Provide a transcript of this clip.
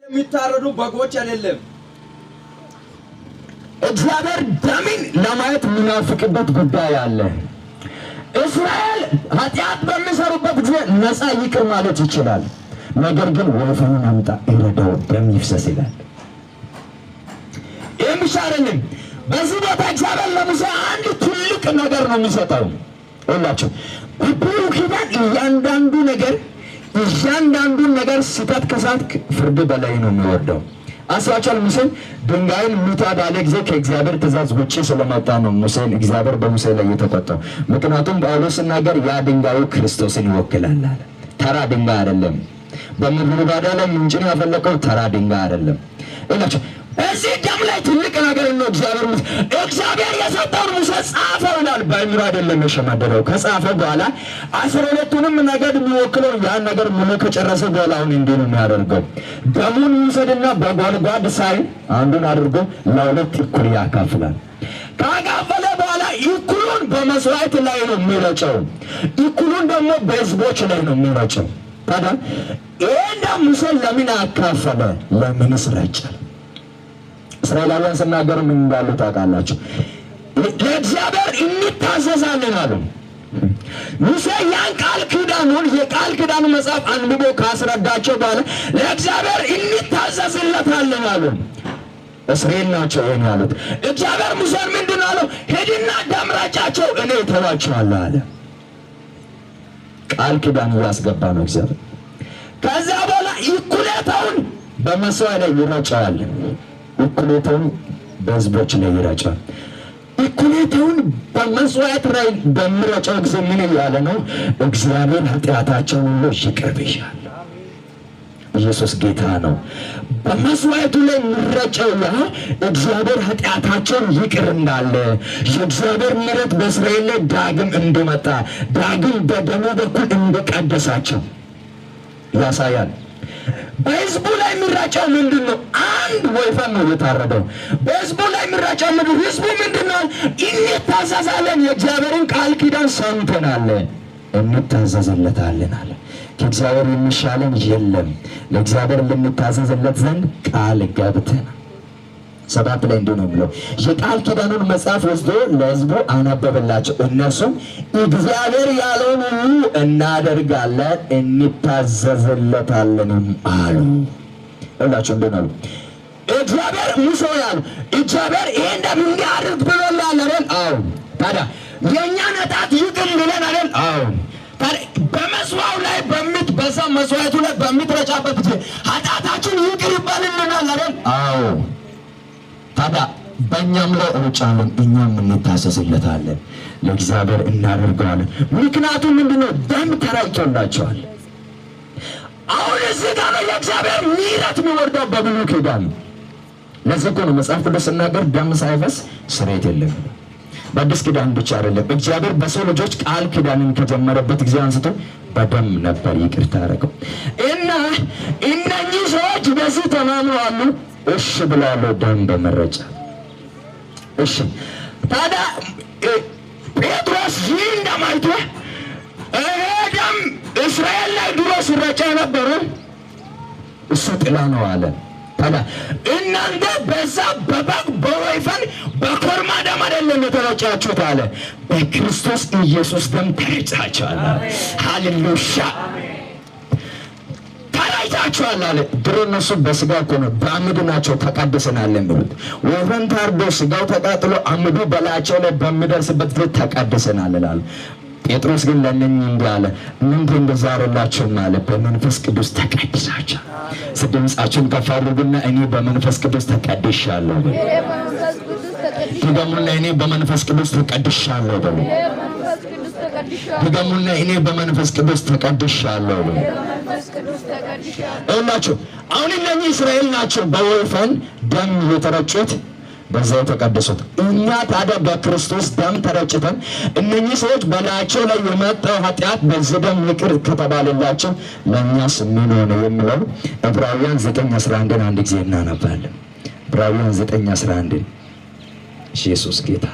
የሚታረዱ በጎች አይደለም። እግዚአብሔር ደምን ለማየት የሚናፍቅበት ጉዳይ አለ። እስራኤል ኃጢአት በሚሰሩበት ጊዜ ነፃ ይቅር ማለት ይችላል። ነገር ግን ወይፈኑን አምጣ እረዳው ደም ይፍሰስ ይላል። ይህም ብቻ አይደለም። በዚህ ቦታ እግዚአብሔር ለሙሴ አንድ ትልቅ ነገር ነው የሚሰጠው። ሁላችሁ በብሉይ ኪዳን እያንዳንዱን ነገር ስህተት ከሳትክ ፍርድ በላይ ነው የሚወርደው። አስራቻል ሙሴን ድንጋይን ምታ ባለ ጊዜ ከእግዚአብሔር ትእዛዝ ውጪ ስለመጣ ነው ሙሴን እግዚአብሔር በሙሴ ላይ የተቆጣው። ምክንያቱም ጳውሎስ ሲናገር ያ ድንጋዩ ክርስቶስን ይወክላል አለ። ተራ ድንጋይ አይደለም። በምድረ በዳ ላይ ምንጭን ያፈለቀው ተራ ድንጋይ አይደለም። እላችሁ እዚህ ደም ላይ ትልቅ ነገር ነው። እግዚአብሔር የሰጠውን ሙሴ ጻፈው ይላል። በእምሮ አይደለም የሸመደደው። ከጻፈ በኋላ 12ቱንም ነገድ የሚወክለው ያን ነገር ሙሉ ከጨረሰ በኋላ አሁን እንዲህ ነው የሚያደርገው። ደሙን ይውሰድና በጓድጓድ ሳይ አንዱን አድርጎ ለሁለት እኩል ያካፍላል። ካካፈለ በኋላ እኩሉን በመስዋዕት ላይ ነው የሚረጨው፣ እኩሉን ደግሞ በሕዝቦች ላይ ነው የሚረጨው። ታዲያ ይሄን ሙሴ ለምን አካፈለ? ለምንስ ረጨ? እስራኤላውያን ሲናገሩ ምን እንዳሉ ታውቃላችሁ? ለእግዚአብሔር እንታዘዛለን አሉ። ሙሴ ያን የቃል ኪዳኑ መጽሐፍ አንብቦ ካስረዳቸው በኋላ ለእግዚአብሔር እንታዘዝለታለን አሉ። እስራኤል ናቸው ይሄን ያሉት። እግዚአብሔር ሙሴን ምንድን አለው? ሄድና ደም ረጫቸው እኔ እተዋቸዋለሁ አለ። ቃል ኪዳን እያስገባ ነው እግዚአብሔር። ከዛ በኋላ እኩሌታውን በመስዋዕት ላይ ይረጫል፣ እኩሌታውን በሕዝቦች ላይ ይረጫል። እኩሌታውን በመስዋዕት ላይ በሚረጨው ጊዜ ምን እያለ ነው? እግዚአብሔር ኃጢአታቸውን ሁሉ ይቅር ብያለሁ። ኢየሱስ ጌታ ነው። በመስዋዕቱ ላይ የሚረጨው ያ እግዚአብሔር ኃጢአታቸውን ይቅር እንዳለ የእግዚአብሔር ምሕረት በእስራኤል ላይ ዳግም እንደመጣ ዳግም በደሙ በኩል እንደቀደሳቸው ያሳያል። በሕዝቡ ላይ የሚራጨው ምንድን ነው? አንድ ወይፈን ነው የታረደው። በሕዝቡ ላይ የሚራጨው ምንድን? ሕዝቡ ምንድን ነው? እንታዘዛለን፣ የእግዚአብሔርን ቃል ኪዳን ሰምተናል፣ እንታዘዝለታለን አለ። ከእግዚአብሔር የሚሻለን የለም። ለእግዚአብሔር ልንታዘዝለት ዘንድ ቃል ገብተናል። 7 ላይ እንዲህ ነው ብለው የቃል ኪዳኑን መጽሐፍ ወስዶ ለሕዝቡ አነበበላቸው። እነርሱም እግዚአብሔር ያለውን ሁሉ እናደርጋለን እንታዘዝለታለንም አሉ። ሁላችሁ እንዲህ ነው እግዚአብሔር ሙሴ ያሉ እግዚአብሔር ይሄን እንደምን አድርግ ብሎናል አይደል? አዎ። ታዲያ የእኛን ኃጢአት ይቅር ብለን አይደል? አዎ። በመስዋዕቱ ላይ በዛ መስዋዕቱ ላይ በሚትረጫበት ጊዜ ኃጢአታችን ይቅር ይባልልናል አይደል? አዎ። ታዲያ በእኛም ላይ ሩጫለን፣ እኛም እንታዘዝለታለን፣ ለእግዚአብሔር እናደርገዋለን። ምክንያቱም ምንድነው? ደም ተረጭቶላቸዋል። አሁን እዚህ ጋር ነው የእግዚአብሔር ምሕረት የሚወርደው በብሉይ ኪዳን። ለዚህ እኮ ነው መጽሐፍ ቅዱስ ሲናገር ደም ሳይፈስ ስርየት የለም። በአዲስ ኪዳን ብቻ አይደለም። እግዚአብሔር በሰው ልጆች ቃል ኪዳንን ከጀመረበት ጊዜ አንስቶ በደም ነበር ይቅርታ ያደረገው እና እነኚህ ሰዎች በዚህ ተማምነዋል። እሺ ብለዋል፣ ደም በመረጫ እሺ። ታዲያ ጴጥሮስ ይህ እንደማይቶ ደም እስራኤል ላይ ድሮ ሲረጫ ነበረ እሱ ጥላ ነው አለ። ታዲያ እናንተ በዛ በበግ በወይፈን በኮርማ ደም አይደለም የተረጫችሁት አለ፣ በክርስቶስ ኢየሱስ ደም ተረጫችኋል። ሃሌሉያ ተረጫችኋል አለ። ድሮ እነሱ በስጋ እኮ ነው በአምድ ናቸው ተቀድሰናል የሚሉት። ወይፈን ታርዶ ስጋው ተቃጥሎ አምዱ በላያቸው ላይ በሚደርስበት ጊዜ ተቀድሰናል ይላሉ። ጴጥሮስ ግን ለእነኝህ እንዲህ አለ፣ እናንተ እንደዛ አይደላችሁም አለ፣ በመንፈስ ቅዱስ ተቀድሳችኋል። ድምፃችሁን ከፍ አድርጉና እኔ በመንፈስ ቅዱስ ተቀድሻለሁ በሉ። ድገሙና እኔ በመንፈስ ቅዱስ ተቀድሻለሁ በሉ። ድገሙና እኔ በመንፈስ ቅዱስ ተቀድሻለሁ በሉ። ይኸውላችሁ አሁን እነኚህ እስራኤል ናቸው በወይፈን ደም የተረጩት፣ በዛ የተቀደሱት። እኛ ታዲያ በክርስቶስ ደም ተረጭተን እነኚህ ሰዎች በላያቸው ላይ የመጣው ኃጢአት በዚህ ደም ይቅር ከተባለላቸው ለእኛስ ምን ሆነ የሚለው ዕብራውያን 9:11 አንድ ጊዜ እናነባለን። ዕብራውያን 9:11 ኢየሱስ ጌታ